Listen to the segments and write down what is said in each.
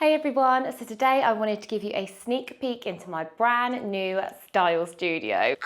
Hey everyone, so today I wanted to give you a sneak peek into my brand new style studio.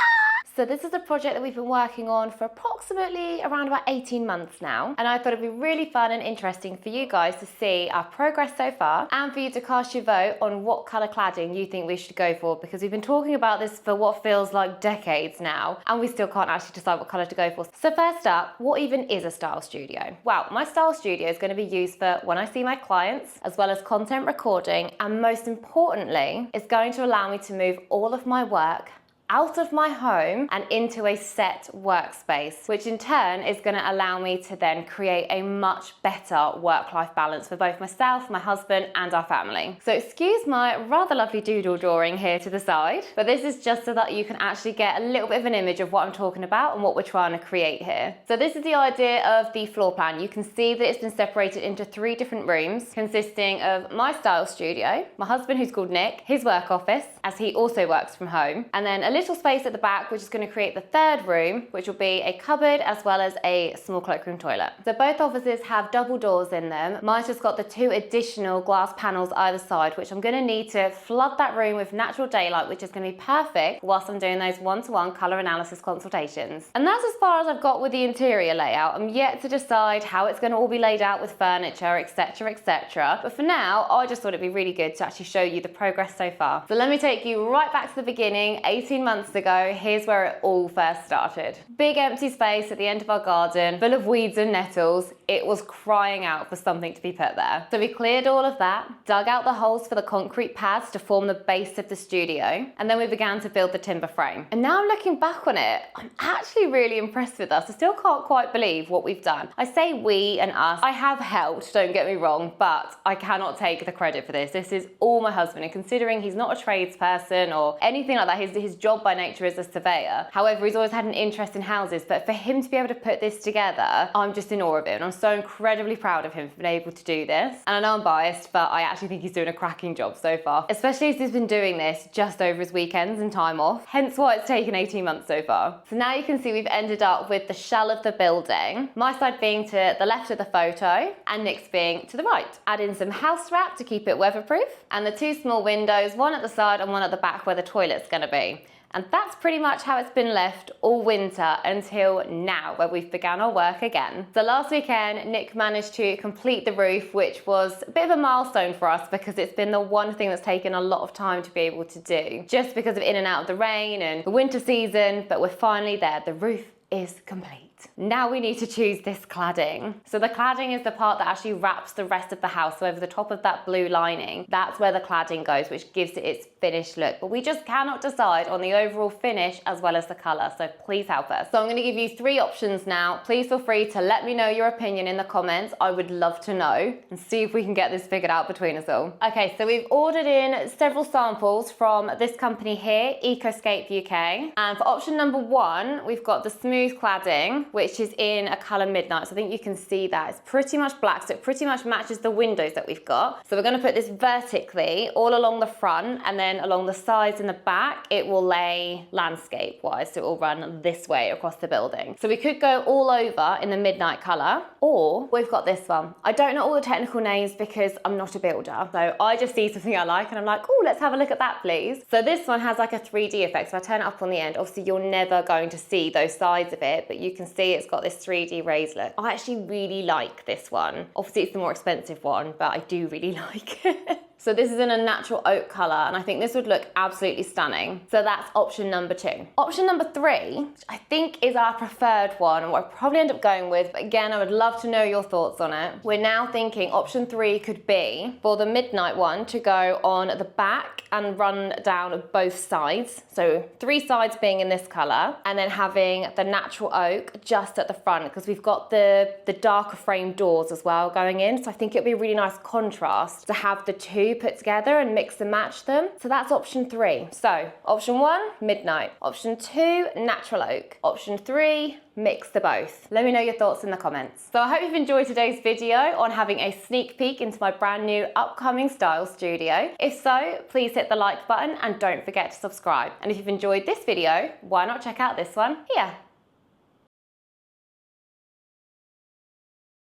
So this is a project that we've been working on for approximately around about 18 months now. And I thought it'd be really fun and interesting for you guys to see our progress so far and for you to cast your vote on what colour cladding you think we should go for, because we've been talking about this for what feels like decades now and we still can't actually decide what colour to go for. So first up, what even is a style studio? Well, my style studio is going to be used for when I see my clients, as well as content recording, and most importantly, it's going to allow me to move all of my work out of my home and into a set workspace, which in turn is going to allow me to then create a much better work-life balance for both myself, my husband, and our family. So excuse my rather lovely doodle drawing here to the side, but this is just so that you can actually get a little bit of an image of what I'm talking about and what we're trying to create here. So this is the idea of the floor plan. You can see that it's been separated into 3 different rooms consisting of my style studio, my husband who's called Nick, his work office, as he also works from home, and then a little space at the back which is going to create the 3rd room, which will be a cupboard as well as a small cloakroom toilet. So both offices have double doors in them. Mine's just got the 2 additional glass panels either side, which I'm going to need to flood that room with natural daylight, which is going to be perfect whilst I'm doing those one-to-one colour analysis consultations. And that's as far as I've got with the interior layout. I'm yet to decide how it's going to all be laid out with furniture, etc, etc. But for now, I just thought it'd be really good to actually show you the progress so far. So let me take you right back to the beginning, 18 months ago. Here's where it all first started. Big empty space at the end of our garden, full of weeds and nettles. It was crying out for something to be put there. So we cleared all of that, dug out the holes for the concrete pads to form the base of the studio, and then we began to build the timber frame. And now I'm looking back on it, I'm actually really impressed with us. I still can't quite believe what we've done. I say we and us. I have helped, don't get me wrong, but I cannot take the credit for this. This is all my husband, and considering he's not a tradesperson or anything like that, his job by nature is a surveyor. However, he's always had an interest in houses, but for him to be able to put this together, I'm just in awe of him. And I'm so incredibly proud of him for being able to do this. And I know I'm biased, but I actually think he's doing a cracking job so far, especially as he's been doing this just over his weekends and time off, hence why it's taken 18 months so far. So now you can see we've ended up with the shell of the building, my side being to the left of the photo and Nick's being to the right. Add in some house wrap to keep it weatherproof, and the 2 small windows, one at the side and one at the back where the toilet's going to be. And that's pretty much how it's been left all winter until now, where we've begun our work again. So last weekend, Nick managed to complete the roof, which was a bit of a milestone for us because it's been the one thing that's taken a lot of time to be able to do, just because of in and out of the rain and the winter season, but we're finally there. The roof is complete. Now we need to choose this cladding. So the cladding is the part that actually wraps the rest of the house. So over the top of that blue lining, that's where the cladding goes, which gives it its finished look. But we just cannot decide on the overall finish as well as the colour. So please help us. So I'm going to give you 3 options now. Please feel free to let me know your opinion in the comments. I would love to know and see if we can get this figured out between us all. Okay, so we've ordered in several samples from this company here, xxxx UK. And for option number 1, we've got the smooth cladding, which is in a colour midnight. So I think you can see that. It's pretty much black, so it pretty much matches the windows that we've got. So we're going to put this vertically all along the front, and then along the sides and the back, it will lay landscape-wise, so it will run this way across the building. So we could go all over in the midnight colour, or we've got this one. I don't know all the technical names because I'm not a builder. So I just see something I like and I'm like, oh, let's have a look at that, please. So this one has like a 3D effect. So I turn it up on the end. Obviously, you're never going to see those sides of it, but you can see it's got this 3D raised look. I actually really like this one. Obviously it's the more expensive one, but I do really like it. So this is in a natural oak colour, and I think this would look absolutely stunning. So that's option number 2. Option number 3, which I think is our preferred one, and what I'll probably end up going with, but again, I would love to know your thoughts on it. We're now thinking option 3 could be for the midnight one to go on the back and run down both sides. So 3 sides being in this colour, and then having the natural oak just at the front, because we've got the darker frame doors as well going in. So I think it'd be a really nice contrast to have the 2 put together and mix and match them. So that's option 3. So option 1, midnight. Option 2, natural oak. Option 3, mix the both. Let me know your thoughts in the comments. So I hope you've enjoyed today's video on having a sneak peek into my brand new upcoming style studio. If so, please hit the like button and don't forget to subscribe. And if you've enjoyed this video, why not check out this one here?